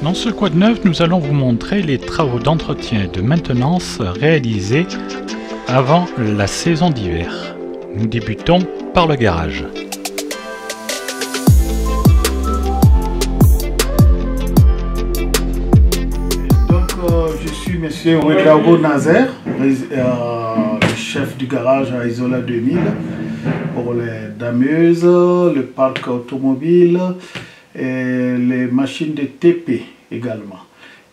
Dans ce Quad Neuf, nous allons vous montrer les travaux d'entretien et de maintenance réalisés avant la saison d'hiver. Nous débutons par le garage. Je suis monsieur Ouedraogo Nazer, le chef du garage à Isola 2000 pour les dameuses, le parc automobile et les machines de TP également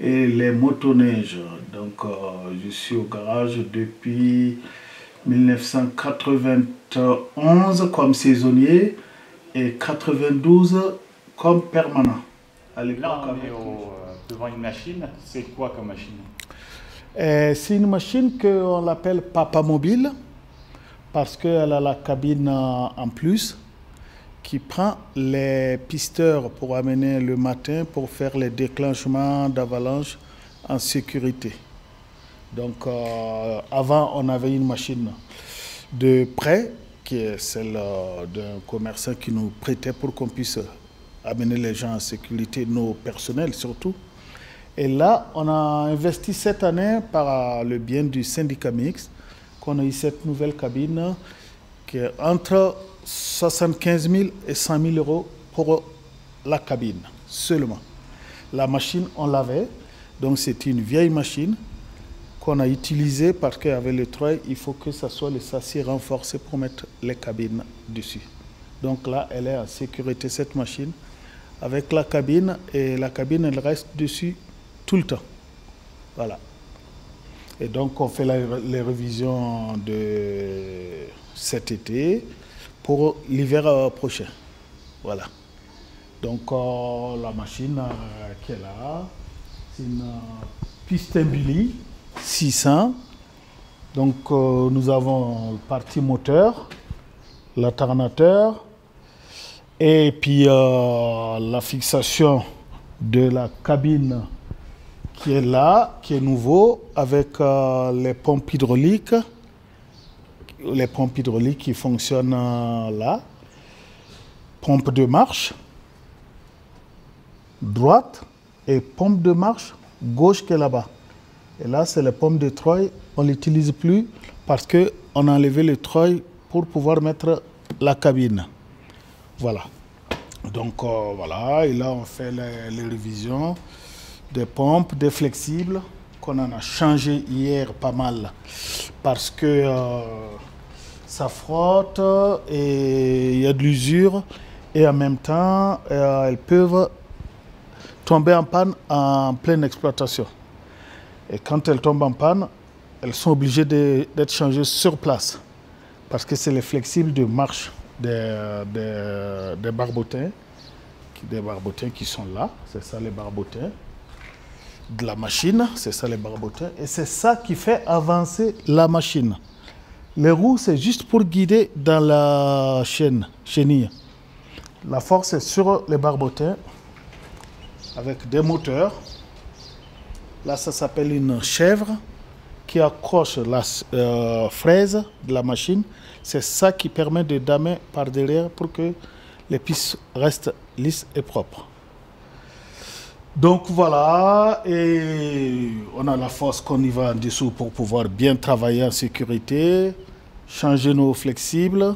et les motoneiges. Donc je suis au garage depuis 1991 comme saisonnier et 92 comme permanent. Là, on est devant une machine. C'est quoi comme machine? C'est une machine qu'on appelle Papa Mobile parce qu'elle a la cabine en plus qui prend les pisteurs pour amener le matin pour faire les déclenchements d'avalanche en sécurité. Donc avant, on avait une machine de prêt qui est celle d'un commerçant qui nous prêtait pour qu'on puisse amener les gens en sécurité, nos personnels surtout. Et là, on a investi cette année par le bien du syndicat mixte, qu'on a eu cette nouvelle cabine qui est entre 75 000 et 100 000 euros pour la cabine seulement. La machine, on l'avait, donc c'est une vieille machine qu'on a utilisée parce qu'avec le treuil, il faut que ça soit le châssis renforcé pour mettre les cabines dessus. Donc là, elle est en sécurité, cette machine, avec la cabine, et la cabine, elle reste dessus tout le temps. Voilà. Et donc, on fait les révisions de cet été pour l'hiver prochain. Voilà. Donc, la machine qui est là, c'est une Piston Billy 600. Donc, nous avons le parti moteur, l'alternateur, et puis la fixation de la cabine qui est là, qui est nouveau, avec les pompes hydrauliques qui fonctionnent là, pompe de marche droite et pompe de marche gauche qui est là-bas. Et là, c'est les pompes de treuil, on ne l'utilise plus parce qu'on a enlevé le treuil pour pouvoir mettre la cabine. Voilà. Donc voilà, et là on fait les révisions des pompes, des flexibles, qu'on en a changé hier pas mal parce que ça frotte et il y a de l'usure et en même temps elles peuvent tomber en panne en pleine exploitation. Et quand elles tombent en panne, elles sont obligées d'être changées sur place parce que c'est les flexibles de marche des barbotins qui sont là, c'est ça les barbotins de la machine, c'est ça les barbotins, et c'est ça qui fait avancer la machine. Les roues, c'est juste pour guider dans la chenille. La force est sur les barbotins avec des moteurs. Là, ça s'appelle une chèvre qui accroche la fraise de la machine. C'est ça qui permet de damer par derrière pour que les pistes restent lisses et propres. Donc voilà, et on a la force qu'on y va en dessous pour pouvoir bien travailler en sécurité, changer nos flexibles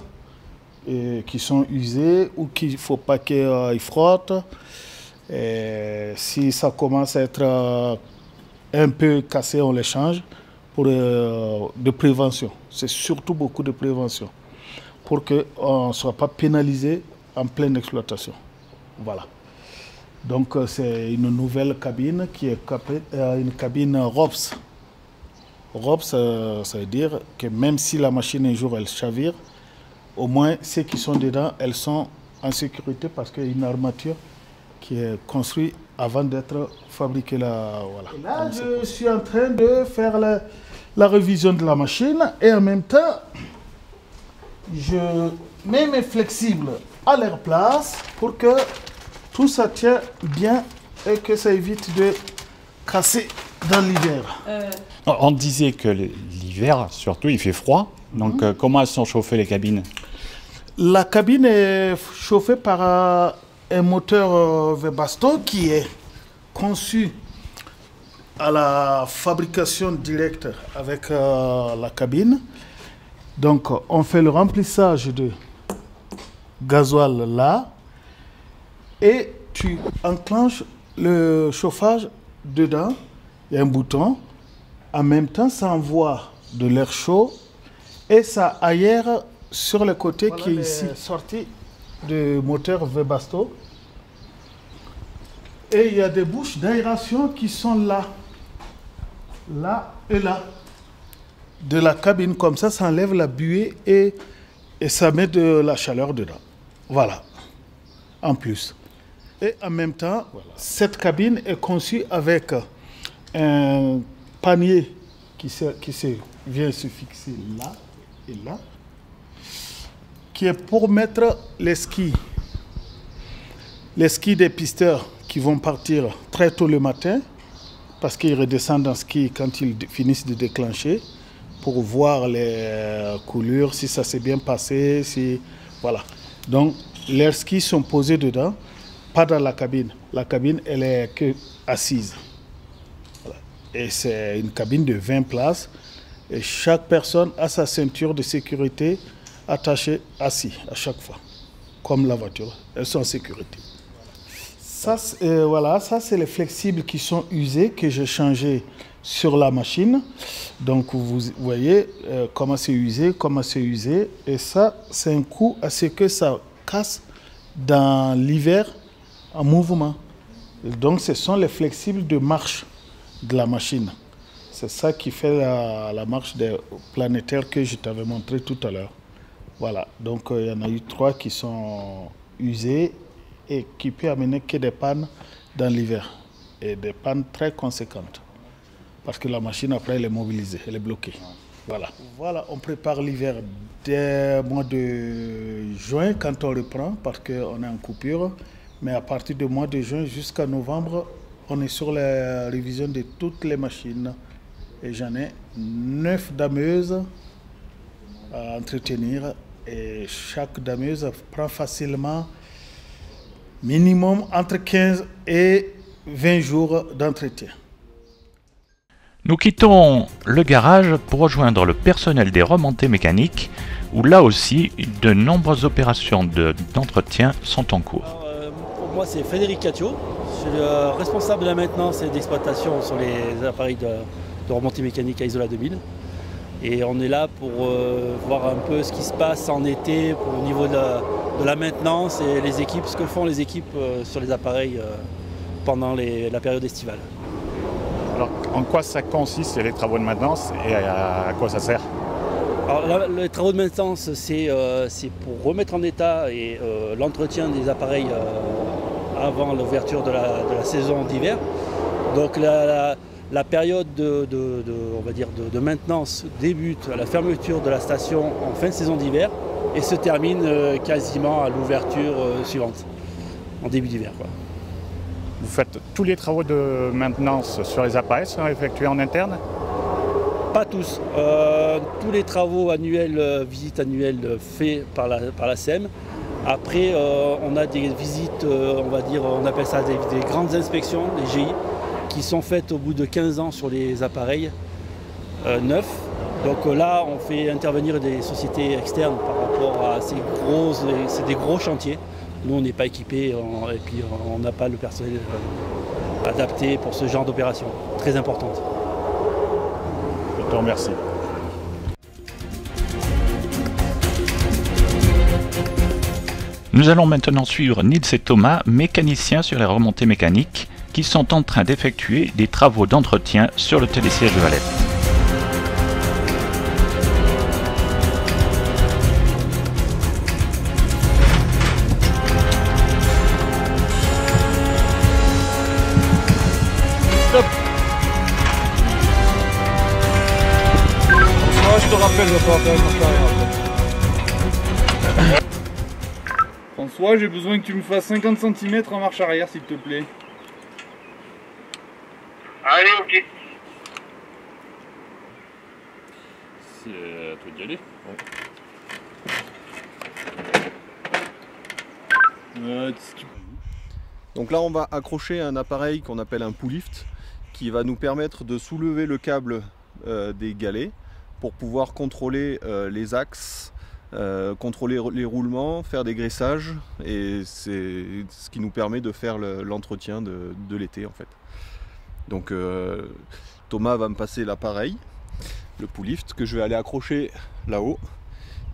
qui sont usés ou qu'il ne faut pas qu'ils frottent. Et si ça commence à être un peu cassé, on les change pour de prévention. C'est surtout beaucoup de prévention pour qu'on ne soit pas pénalisé en pleine exploitation. Voilà. Donc c'est une nouvelle cabine qui est une cabine ROPS. ROPS, ça veut dire que même si la machine un jour elle chavire, au moins ceux qui sont dedans, elles sont en sécurité parce qu'il y a une armature qui est construite avant d'être fabriquée là. Voilà. Et là, je suis en train de faire la révision de la machine et en même temps, je mets mes flexibles à leur place pour que tout ça tient bien et que ça évite de casser dans l'hiver. On disait que l'hiver, surtout, il fait froid. Donc, comment elles sont chauffées, les cabines? La cabine est chauffée par un moteur Webasto qui est conçu à la fabrication directe avec la cabine. Donc on fait le remplissage de gasoil là et tu enclenches le chauffage dedans. Il y a un bouton. En même temps, ça envoie de l'air chaud et ça aère sur le côté qui est ici. Sortie du moteur Webasto. Et il y a des bouches d'aération qui sont là. Là et là. De la cabine, comme ça enlève la buée et ça met de la chaleur dedans. Voilà. En plus. Et en même temps, voilà, cette cabine est conçue avec un panier qui vient se fixer là et là, qui est pour mettre les skis. Les skis des pisteurs qui vont partir très tôt le matin, parce qu'ils redescendent en ski quand ils finissent de déclencher, pour voir les coulures, si ça s'est bien passé, si... Voilà. Donc, les skis sont posés dedans, pas dans la cabine. La cabine, elle est que assise. Voilà. Et c'est une cabine de 20 places. Et chaque personne a sa ceinture de sécurité attachée assis à chaque fois. Comme la voiture. Elles sont en sécurité. Ça, voilà, ça c'est les flexibles qui sont usés, que j'ai changé sur la machine. Donc vous voyez comment c'est usé, Et ça, c'est un coup à ce que ça casse dans l'hiver en mouvement. Et donc ce sont les flexibles de marche de la machine. C'est ça qui fait la marche des planétaires que je t'avais montré tout à l'heure. Voilà, donc il y en a eu 3 qui sont usés et qui peut amener que des pannes dans l'hiver. Et des pannes très conséquentes. Parce que la machine, après, elle est mobilisée, elle est bloquée. Voilà. Voilà, on prépare l'hiver dès le mois de juin, quand on reprend, parce qu'on est en coupure. Mais à partir du mois de juin jusqu'à novembre, on est sur la révision de toutes les machines. Et j'en ai 9 dameuses à entretenir. Et chaque dameuse prend facilement minimum entre 15 et 20 jours d'entretien. Nous quittons le garage pour rejoindre le personnel des remontées mécaniques, où là aussi, de nombreuses opérations d'entretien sont en cours. Pour moi, c'est Frédéric Catio. Je suis le responsable de la maintenance et d'exploitation sur les appareils de remontée mécanique à Isola 2000. Et on est là pour voir un peu ce qui se passe en été au niveau de la maintenance et les équipes, ce que font les équipes sur les appareils pendant la période estivale. Alors, en quoi ça consiste les travaux de maintenance et à quoi ça sert? Alors, les travaux de maintenance, c'est pour remettre en état et l'entretien des appareils avant l'ouverture de la saison d'hiver. Donc la période on va dire de maintenance débute à la fermeture de la station en fin de saison d'hiver et se termine quasiment à l'ouverture suivante, en début d'hiver. Vous faites tous les travaux de maintenance sur les appareils sont effectués en interne? Pas tous. Tous les travaux annuels, visites annuelles faits par la SEM. Après, on a des visites, on va dire, on appelle ça des grandes inspections, des GI, qui sont faites au bout de 15 ans sur les appareils neufs. Donc là, on fait intervenir des sociétés externes par rapport à c'est des gros chantiers. Nous, on n'est pas équipés et puis on n'a pas le personnel adapté pour ce genre d'opération très importante. Je te remercie. Nous allons maintenant suivre Nils et Thomas, mécaniciens sur les remontées mécaniques, qui sont en train d'effectuer des travaux d'entretien sur le télésiège de Valette. Je te rappelle, je vais faire marche arrière. François, j'ai besoin que tu me fasses 50 cm en marche arrière, s'il te plaît. Allez, ok. C'est à toi d'y aller. Ouais. Donc là on va accrocher un appareil qu'on appelle un pull lift qui va nous permettre de soulever le câble des galets pour pouvoir contrôler les axes, contrôler les roulements, faire des graissages, et c'est ce qui nous permet de faire l'entretien de l'été en fait. Donc Thomas va me passer l'appareil, le pull lift, que je vais aller accrocher là-haut,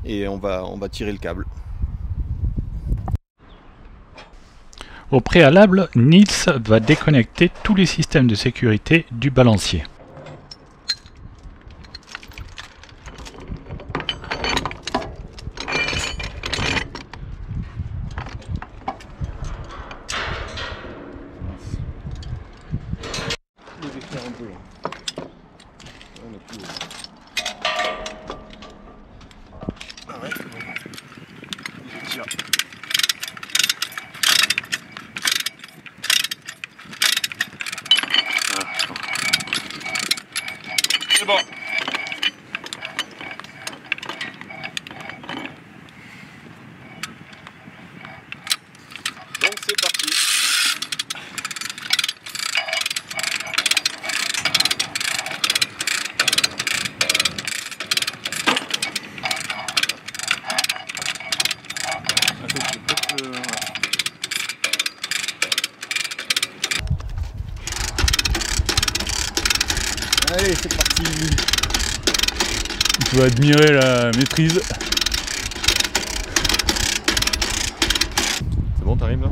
et on va tirer le câble. Au préalable, Nils va déconnecter tous les systèmes de sécurité du balancier. C'est bon. Donc c'est parti. Allez, c'est parti. Tu vas admirer la maîtrise. C'est bon, t'arrives là?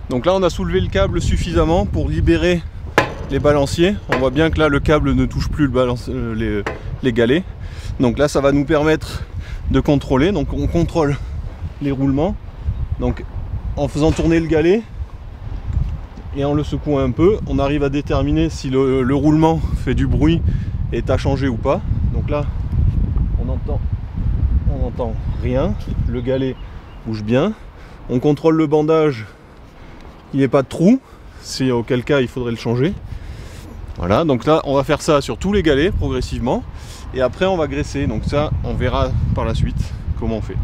Donc là on a soulevé le câble suffisamment pour libérer les balanciers. On voit bien que là le câble ne touche plus les galets. Donc là ça va nous permettre de contrôler. Donc on contrôle les roulements. Donc en faisant tourner le galet et en le secouant un peu, on arrive à déterminer si le roulement fait du bruit et est à changer ou pas. Donc là on entend rien, le galet bouge bien. On contrôle le bandage, il n'y a pas de trou, c'est auquel cas il faudrait le changer. Voilà, donc là on va faire ça sur tous les galets progressivement, et après on va graisser. Donc ça on verra par la suite comment on fait.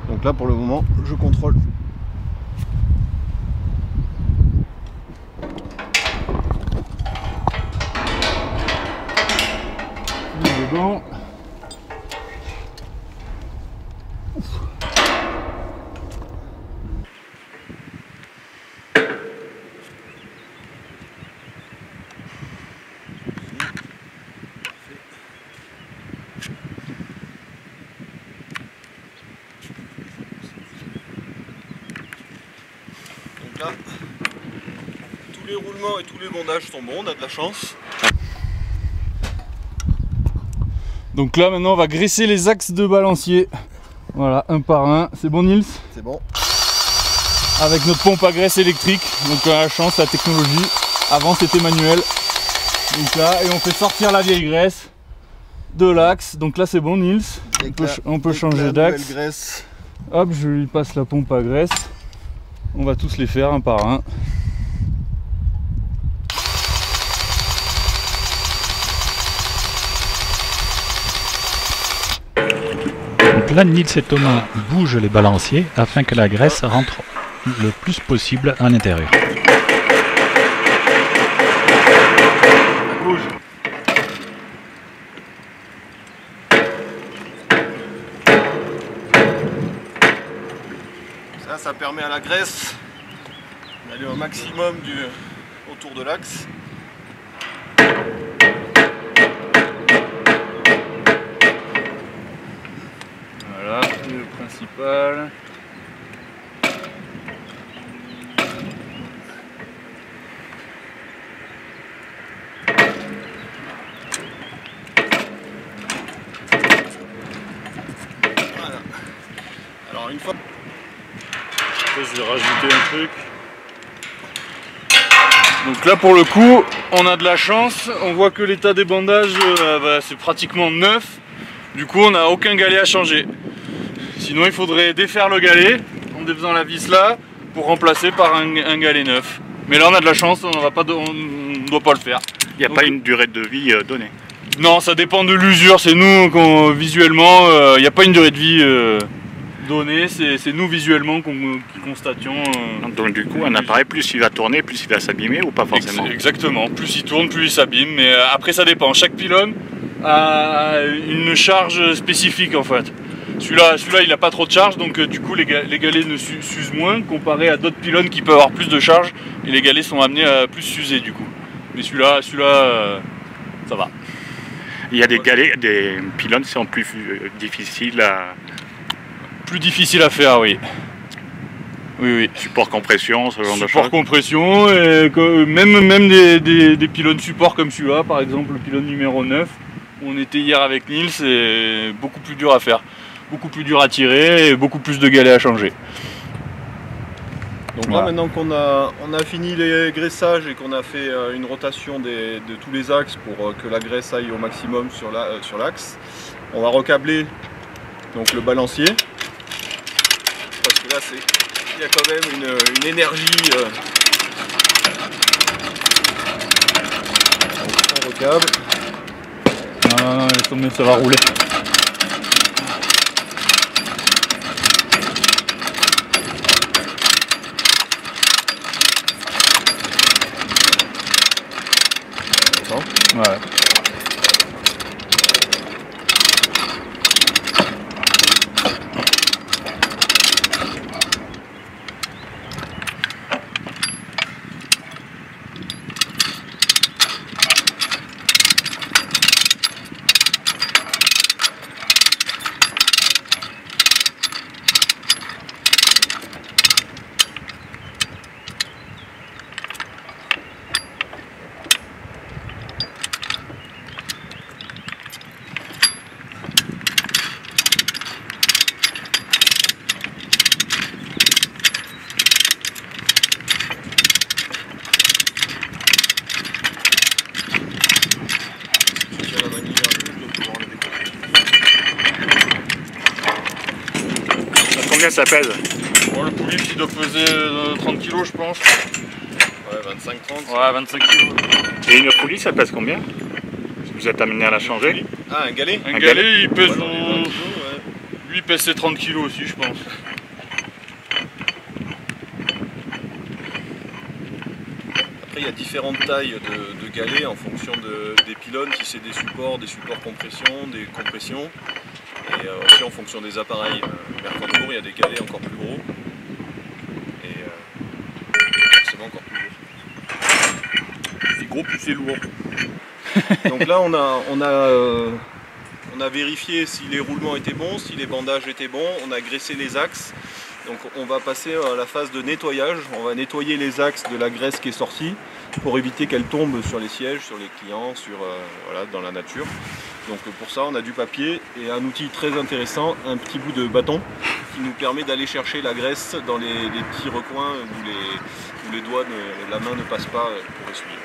Donc là pour le moment je contrôle. C'est bon. Donc là, tous les roulements et tous les bandages sont bons, on a de la chance. Donc là maintenant on va graisser les axes de balancier. Voilà, un par un. C'est bon Nils? C'est bon. Avec notre pompe à graisse électrique. Donc on a la chance, la technologie. Avant c'était manuel. Donc là, et on fait sortir la vieille graisse de l'axe. Donc là c'est bon Nils. On peut changer d'axe. Hop, je lui passe la pompe à graisse. On va tous les faire un par un. Donc là, Nils et Thomas bougent les balanciers afin que la graisse rentre le plus possible à l'intérieur. Bouge. Ça permet à la graisse d'aller au maximum autour de l'axe. Voilà, c'est le principal. Voilà. Alors une fois... Je vais rajouter un truc. Donc là pour le coup on a de la chance, on voit que l'état des bandages c'est pratiquement neuf. Du coup on n'a aucun galet à changer. Sinon il faudrait défaire le galet en défaisant la vis là pour remplacer par un galet neuf. Mais là on a de la chance, on ne doit pas le faire. Il n'y a pas une durée de vie donnée. Non, ça dépend de l'usure, c'est nous visuellement, il n'y a pas une durée de vie donné, c'est nous visuellement qui constations. Donc du coup, un appareil, plus il va tourner, plus il va s'abîmer ou pas forcément? Exactement, plus il tourne, plus il s'abîme, mais après ça dépend. Chaque pylône a une charge spécifique en fait. Celui-là il n'a pas trop de charge, donc du coup les galets ne s'usent moins comparé à d'autres pylônes qui peuvent avoir plus de charge et les galets sont amenés à plus s'user du coup. Mais celui-là ça va. Il y a des galets, des pylônes qui sont plus difficiles à... Plus difficile à faire, oui. Oui. Support compression, ce genre de choses. Support compression, et même des pylônes support comme celui-là, par exemple le pylône numéro 9, où on était hier avec Nils, c'est beaucoup plus dur à faire. Beaucoup plus dur à tirer et beaucoup plus de galets à changer. Donc là, maintenant qu'on a fini les graissages et qu'on a fait une rotation de tous les axes pour que la graisse aille au maximum sur l'axe, on va recabler donc le balancier. Parce que là, il y a quand même une énergie. On recable. Non, laisse tomber, ça va rouler. Ouais. Combien ça pèse? Bon, le poulies il doit peser 30 kg je pense. Ouais, 25-30. Ouais, 25 kg. Et une poulie ça pèse combien? Vous êtes amené à la changer? Ah, un galet? Un galet il pèse... Ouais. Lui il pèse ses 30 kg aussi je pense. Après il y a différentes tailles de galets en fonction des pylônes, si c'est des supports compression, des compressions. Et aussi en fonction des appareils. Mercantour, il y a des galets encore plus gros. Et forcément encore plus lourd. Plus c'est gros, plus c'est lourd. Donc là on a vérifié si les roulements étaient bons, si les bandages étaient bons, on a graissé les axes. Donc on va passer à la phase de nettoyage. On va nettoyer les axes de la graisse qui est sortie pour éviter qu'elle tombe sur les sièges, sur les clients, voilà, dans la nature. Donc pour ça on a du papier et un outil très intéressant, un petit bout de bâton qui nous permet d'aller chercher la graisse dans les petits recoins où les doigts, la main ne passe pas pour essuyer.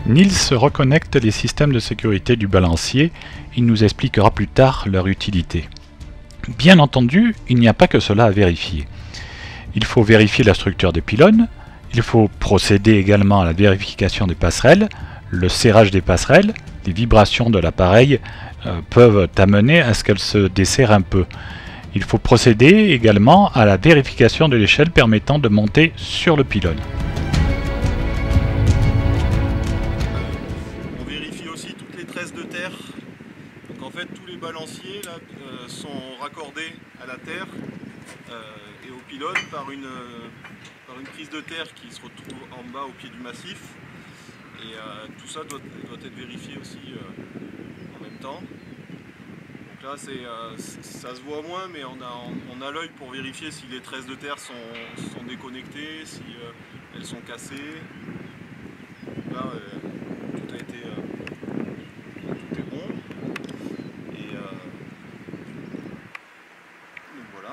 Nils reconnecte les systèmes de sécurité du balancier, il nous expliquera plus tard leur utilité. Bien entendu, il n'y a pas que cela à vérifier. Il faut vérifier la structure des pylônes, il faut procéder également à la vérification des passerelles, le serrage des passerelles, les vibrations de l'appareil peuvent amener à ce qu'elle se desserre un peu. Il faut procéder également à la vérification de l'échelle permettant de monter sur le pylône. On vérifie aussi toutes les tresses de terre. Donc en fait tous les balanciers là, sont raccordés à la terre et au pylône par une prise de terre qui se retrouve en bas au pied du massif. Et tout ça doit être vérifié aussi en même temps. Donc là ça se voit moins, mais on a l'œil pour vérifier si les tresses de terre sont déconnectées, si elles sont cassées. Donc là tout a été tout est bon. Et donc voilà.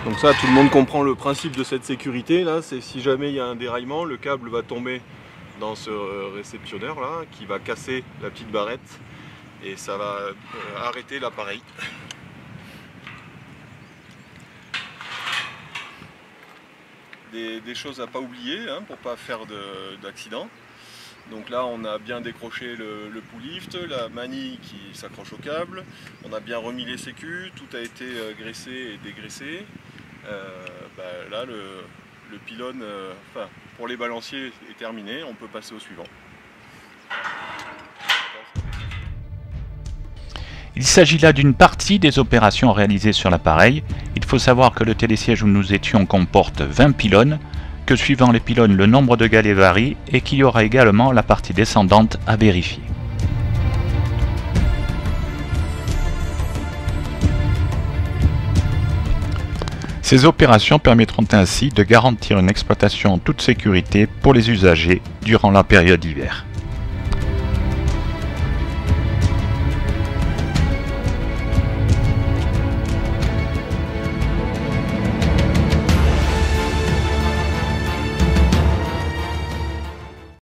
Donc ça, tout le monde comprend le principe de cette sécurité là, c'est si jamais il y a un déraillement, le câble va tomber dans ce réceptionneur là, qui va casser la petite barrette et ça va arrêter l'appareil. Des choses à pas oublier hein, pour pas faire d'accident. Donc là on a bien décroché le pull-lift, la manille qui s'accroche au câble, on a bien remis les sécus, tout a été graissé et dégraissé. Là le pylône, enfin pour les balanciers est terminé, on peut passer au suivant. Il s'agit là d'une partie des opérations réalisées sur l'appareil. Il faut savoir que le télésiège où nous étions comporte 20 pylônes, que suivant les pylônes le nombre de galets varie et qu'il y aura également la partie descendante à vérifier. Ces opérations permettront ainsi de garantir une exploitation en toute sécurité pour les usagers durant la période d'hiver.